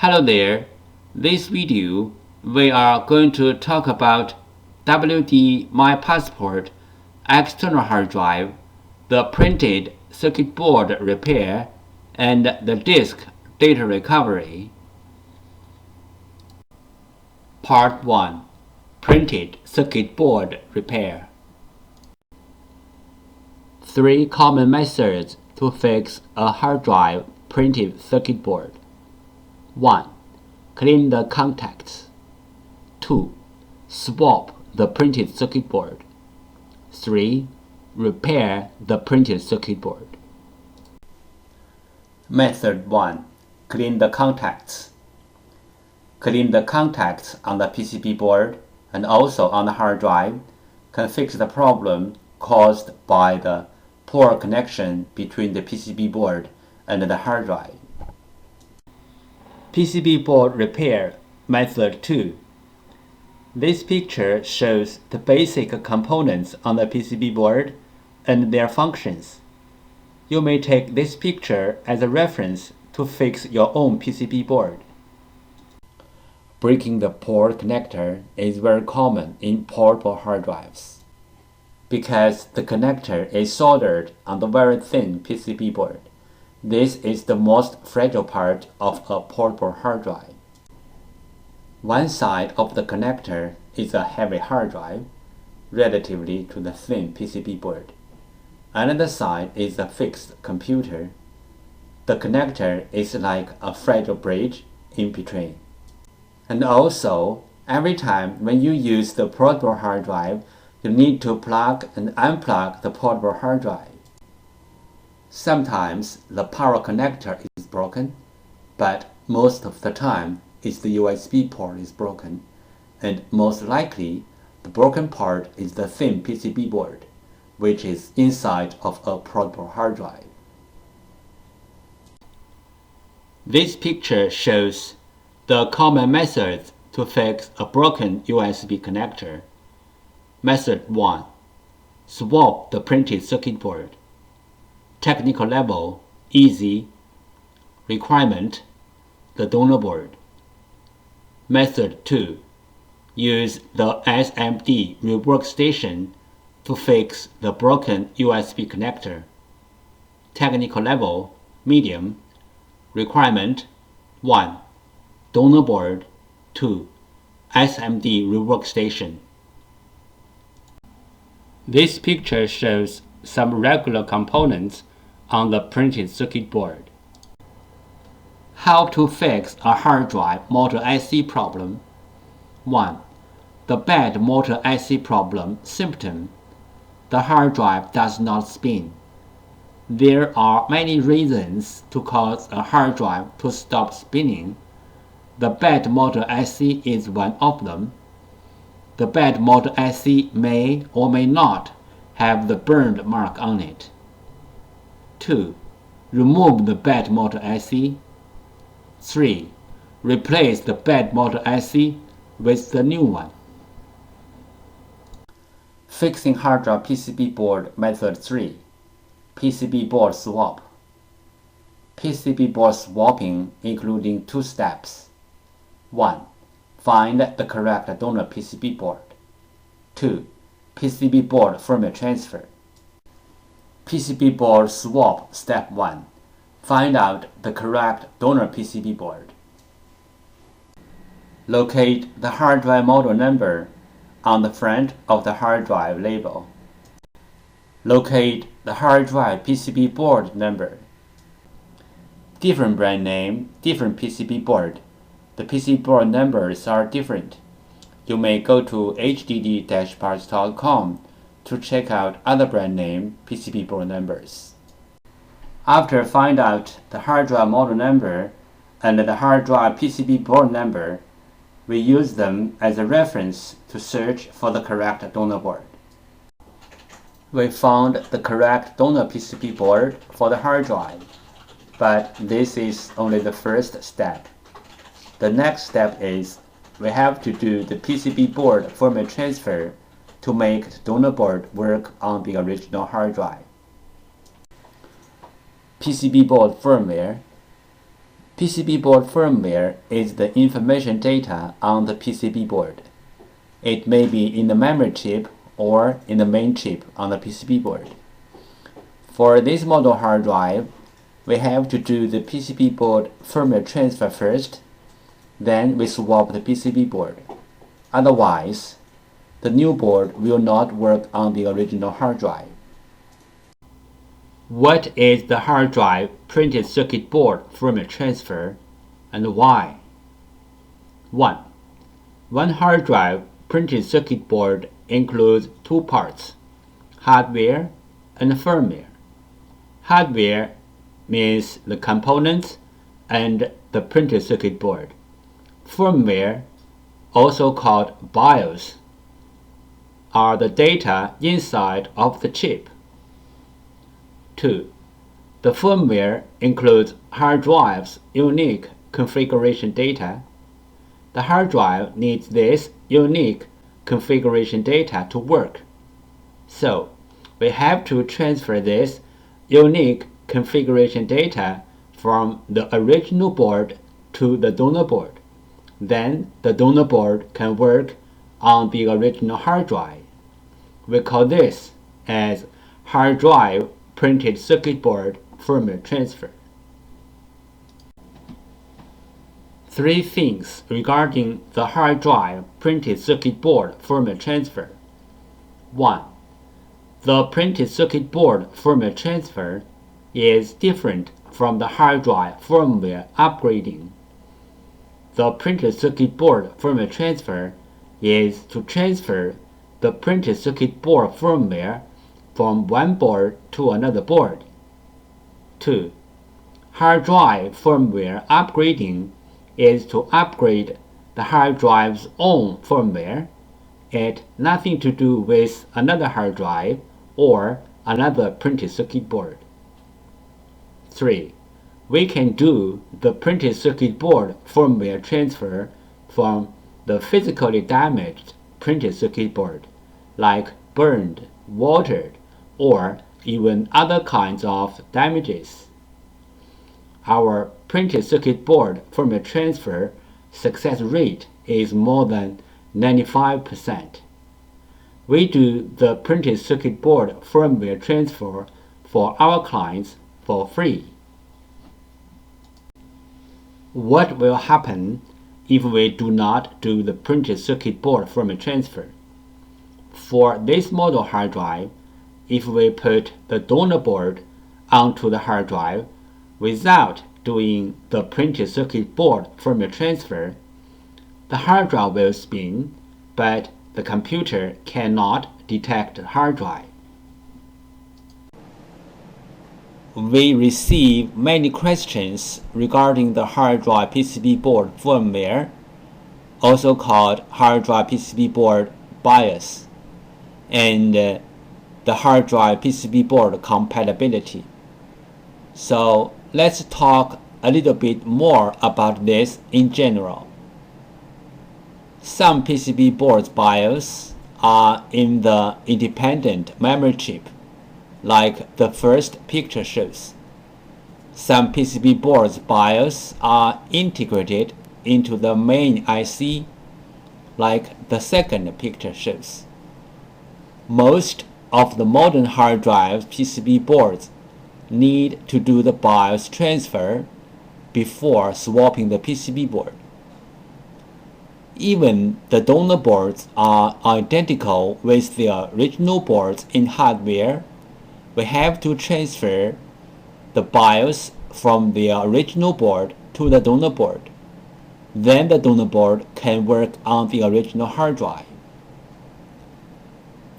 Hello there. This video we are going to talk about WD My Passport external hard drive, the printed circuit board repair, and the disk data recovery. Part 1. Printed circuit board repair. 3 common methods to fix a hard drive printed circuit board. 1. Clean the contacts. 2. Swap the printed circuit board. 3. Repair the printed circuit board. Method 1. Clean the contacts. Clean the contacts on the PCB board and also on the hard drive can fix the problem caused by the poor connection between the PCB board and the hard drive. PCB board repair method 2. This picture shows the basic components on the PCB board and their functions. You may take this picture as a reference to fix your own PCB board. Breaking the port connector is very common in portable hard drives because the connector is soldered on the very thin PCB board. This is the most fragile part of a portable hard drive. One side of the connector is a heavy hard drive, relatively to the thin PCB board. Another side is a fixed computer. The connector is like a fragile bridge in between. And also, every time when you use the portable hard drive, you need to plug and unplug the portable hard drive. Sometimes the power connector is broken, but most of the time it's the USB port is broken, and most likely the broken part is the thin PCB board, which is inside of a portable hard drive. This picture shows the common methods to fix a broken USB connector. Method 1. Swap the printed circuit board. Technical level, easy. Requirement, the donor board. Method 2. Use the SMD rework station to fix the broken USB connector. Technical level, medium. Requirement, 1. Donor board. 2. SMD rework station. This picture shows some regular components on the printed circuit board. How to fix a hard drive motor IC problem. 1. The bad motor IC problem symptom. The hard drive does not spin. There are many reasons to cause a hard drive to stop spinning. The bad motor IC is one of them. The bad motor IC may or may not have the burned mark on it. 2. Remove the bad motor IC. 3. Replace the bad motor IC with the new one. Fixing hard drive PCB board method 3. PCB board swap. PCB board swapping including 2 steps. 1. Find the correct donor PCB board. 2. PCB board firmware transfer. PCB board swap step 1. Find out the correct donor PCB board. Locate the hard drive model number on the front of the hard drive label. Locate the hard drive PCB board number. Different brand name, different PCB board. The PCB board numbers are different. You may go to hddparts.com to check out other brand name PCB board numbers. After find out the hard drive model number and the hard drive PCB board number, we use them as a reference to search for the correct donor board. We found the correct donor PCB board for the hard drive, but this is only the first step. The next step is we have to do the PCB board firmware transfer to make the donor board work on the original hard drive. PCB board firmware. PCB board firmware is the information data on the PCB board. It may be in the memory chip or in the main chip on the PCB board. For this model hard drive, we have to do the PCB board firmware transfer first, then we swap the PCB board. Otherwise, the new board will not work on the original hard drive. What is the hard drive printed circuit board firmware transfer and why? 1. One hard drive printed circuit board includes two parts, hardware and firmware. Hardware means the components and the printed circuit board. Firmware, also called BIOS, are the data inside of the chip. 2. The firmware includes hard drive's unique configuration data. The hard drive needs this unique configuration data to work. So, we have to transfer this unique configuration data from the original board to the donor board. Then the donor board can work on the original hard drive. We call this as hard drive printed circuit board firmware transfer. 3 things regarding the hard drive printed circuit board firmware transfer. 1. The printed circuit board firmware transfer is different from the hard drive firmware upgrading. The printed circuit board firmware transfer is to transfer the printed circuit board firmware from one board to another board. 2. Hard drive firmware upgrading is to upgrade the hard drive's own firmware. It has nothing to do with another hard drive or another printed circuit board. 3. We can do the printed circuit board firmware transfer from the physically damaged printed circuit board, like burned, watered, or even other kinds of damages. Our printed circuit board firmware transfer success rate is more than 95%. We do the printed circuit board firmware transfer for our clients for free. What will happen if we do not do the printed circuit board firmware transfer? For this model hard drive, if we put the donor board onto the hard drive without doing the printed circuit board firmware transfer, the hard drive will spin, but the computer cannot detect the hard drive. We receive many questions regarding the hard drive PCB board firmware, also called hard drive PCB board BIOS, and the hard drive PCB board compatibility. So let's talk a little bit more about this in general. Some PCB boards BIOS are in the independent memory chip, like the first picture shows. Some PCB boards BIOS are integrated into the main IC, like the second picture shows. Most of the modern hard drive PCB boards need to do the BIOS transfer before swapping the PCB board. Even the donor boards are identical with the original boards in hardware. We have to transfer the BIOS from the original board to the donor board. Then the donor board can work on the original hard drive.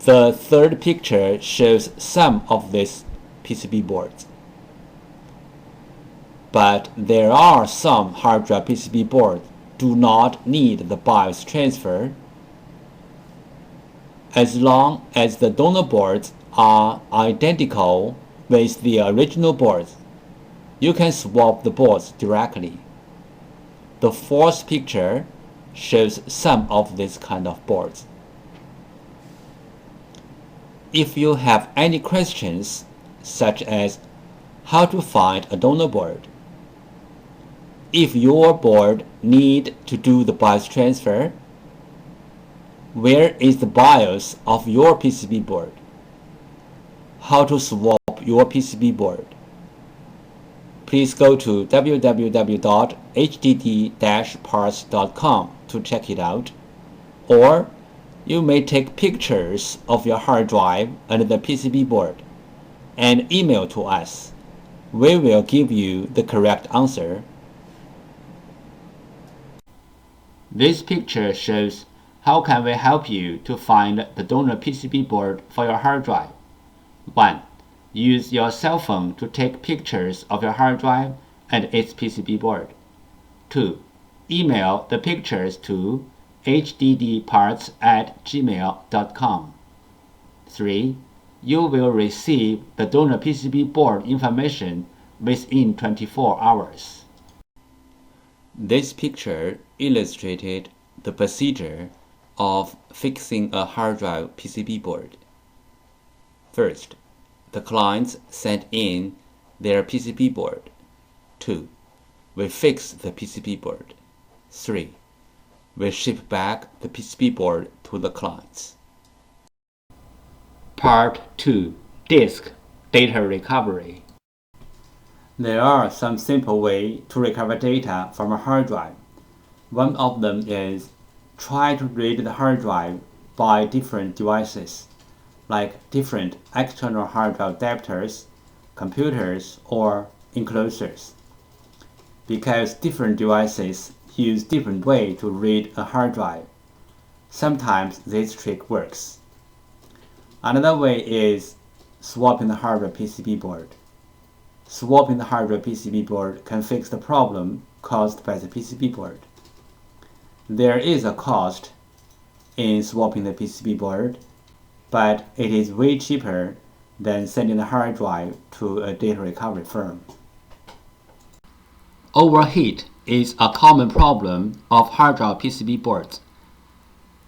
The third picture shows some of these PCB boards. But there are some hard drive PCB boards do not need the BIOS transfer. As long as the donor boards are identical with the original boards, you can swap the boards directly. The fourth picture shows some of these kind of boards. If you have any questions, such as how to find a donor board, If your board needs to do the BIOS transfer, where is the BIOS of your PCB board? How to swap your PCB board? Please go to www.hdd-parts.com to check it out. Or you may take pictures of your hard drive and the PCB board and email to us. We will give you the correct answer. This picture shows how can we help you to find the donor PCB board for your hard drive. 1. Use your cell phone to take pictures of your hard drive and its PCB board. 2. Email the pictures to hddparts@gmail.com. 3. You will receive the donor PCB board information within 24 hours. This picture illustrated the procedure of fixing a hard drive PCB board. First, the clients sent in their PCB board. 2. We fix the PCB board. 3. We ship back the PCB board to the clients. Part 2. Disk Data Recovery. There are some simple ways to recover data from a hard drive. One of them is try to read the hard drive by different devices, like different external hard drive adapters, computers, or enclosures. Because different devices use different ways to read a hard drive, sometimes this trick works. Another way is swapping the hardware PCB board. Swapping the hardware PCB board can fix the problem caused by the PCB board. There is a cost in swapping the PCB board, but it is way cheaper than sending the hard drive to a data recovery firm. Overheat is a common problem of hard drive PCB boards.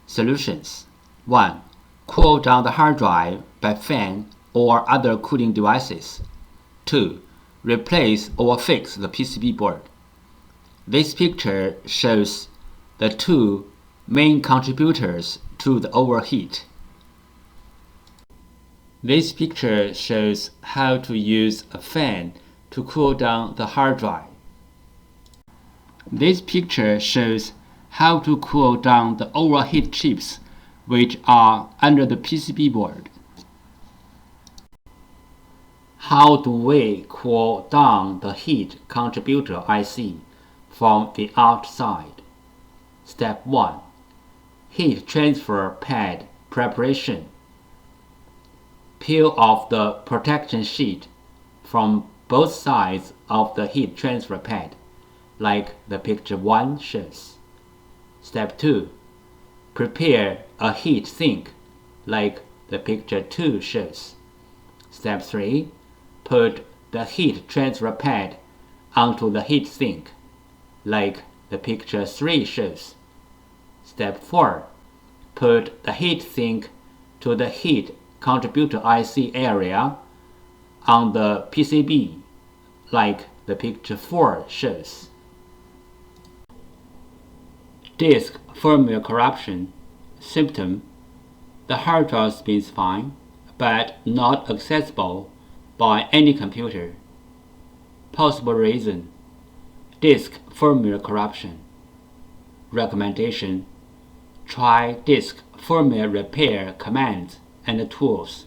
Solutions: 1. Cool down the hard drive by fan or other cooling devices. 2. Replace or fix the PCB board. This picture shows the two main contributors to the overheat. This picture shows how to use a fan to cool down the hard drive. This picture shows how to cool down the overheat chips which are under the PCB board. How do we cool down the heat contributor IC from the outside? Step 1. Heat transfer pad preparation. Peel off the protection sheet from both sides of the heat transfer pad, like the picture 1 shows. Step 2. Prepare a heat sink, like the picture 2 shows. Step 3. Put the heat transfer pad onto the heat sink, like the picture 3 shows. Step 4. Put the heat sink to the heat contributor IC area on the PCB, like the picture 4 shows. Disk firmware corruption. Symptom: the hard drive spins fine, but not accessible by any computer. Possible reason: disk firmware corruption. Recommendation: try disk firmware repair commands and tools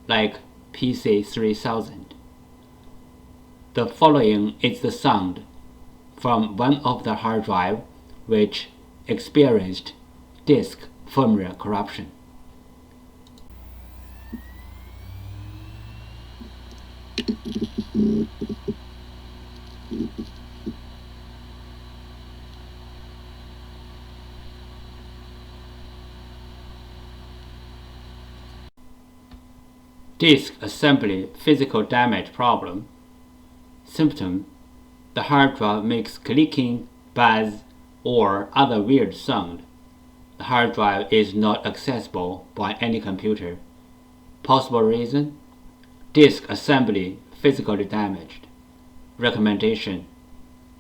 like PC3000. The following is the sound from one of the hard drive which experienced disk firmware corruption. Disk assembly physical damage problem. Symptom: the hard drive makes clicking, buzz, or other weird sound. The hard drive is not accessible by any computer. Possible reason: disk assembly physically damaged. Recommendation: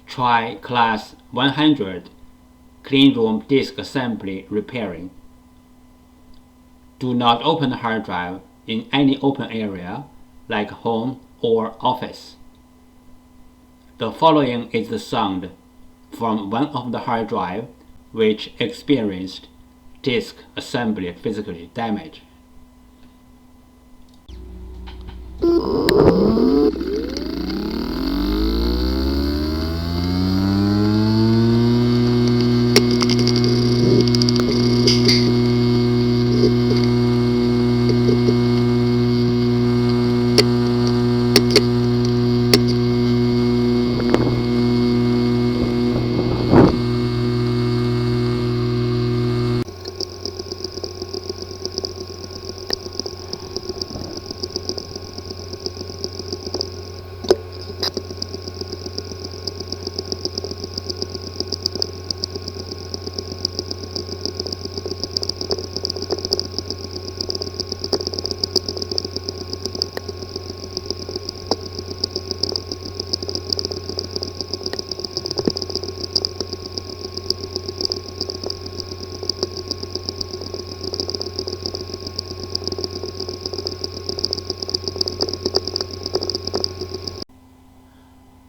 Try Class 100 Cleanroom Disk Assembly Repairing. Do not open the hard drive in any open area like home or office. The following is the sound from one of the hard drive which experienced disk assembly physical damage.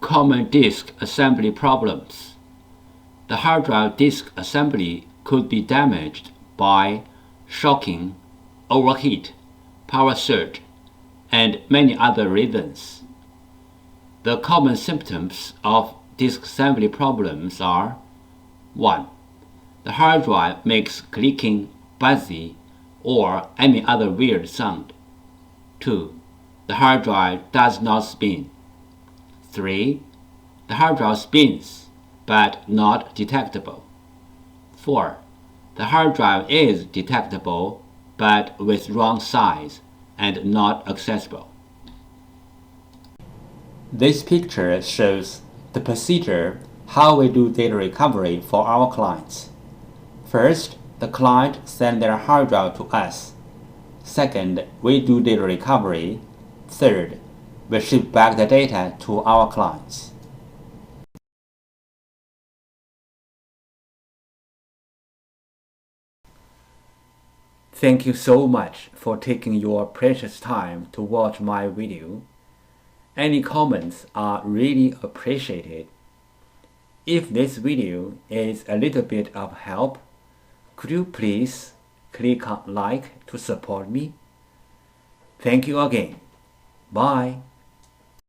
Common disk assembly problems. The hard drive disk assembly could be damaged by shocking, overheat, power surge, and many other reasons. The common symptoms of disk assembly problems are 1. The hard drive makes clicking, buzzy, or any other weird sound. 2. The hard drive does not spin. 3. The hard drive spins, but not detectable. 4. The hard drive is detectable, but with wrong size and not accessible. This picture shows the procedure how we do data recovery for our clients. First, the client sends their hard drive to us. Second, we do data recovery. Third, we ship back the data to our clients. Thank you so much for taking your precious time to watch my video. Any comments are really appreciated. If this video is a little bit of help, could you please click on like to support me? Thank you again. Bye.